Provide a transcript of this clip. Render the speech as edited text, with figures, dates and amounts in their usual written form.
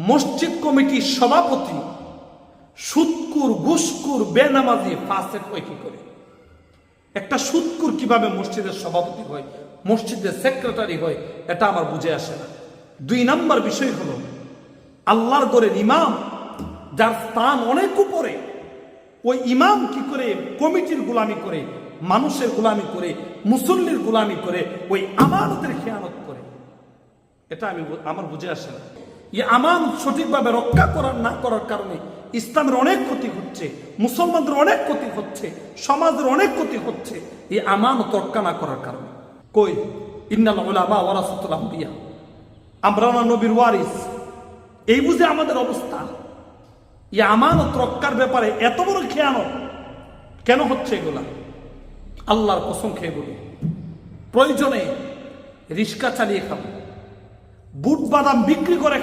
মসজিদ কমিটির সভাপতি সুদকুর, ঘুষকুর, বেনামাজি, ফাসেক হয় কি করে? একটা সুদকুর কিভাবে মসজিদের সভাপতি হয়, মসজিদের সেক্রেটারি হয়, এটা আমার বুঝে আসে না। 2 নম্বর বিষয় হলো আল্লাহর ঘরের ইমাম, যার স্থান অনেক উপরে, ওই ইমাম কি করে কমিটির গোলামি করে, মানুষের গোলামি করে, মুসল্লির গোলামি করে, ওই আমানতের খেয়ানত করে? এটা আমার বুঝে আসে না। এই আমানত সঠিকভাবে রক্ষা করার না করার কারণে ইসলামের অনেক ক্ষতি হচ্ছে, মুসলমানদের অনেক ক্ষতি হচ্ছে, সমাজের অনেক ক্ষতি হচ্ছে এই আমানত রক্ষা না করার কারণে। কই ইন্নাল উলামা ওয়ারাসাতুল আমবিয়া, আমরা না নবীর ওয়ারিস, এই বুঝে আমাদের অবস্থা। এই আমানত রক্ষার ব্যাপারে এত বড় খেয়ানত কেন হচ্ছে? এগুলা আল্লাহর কসম খেয়ে বলি, প্রয়োজনে রিক্সা চালিয়ে খাবো, বুট বাদাম বিক্রি করে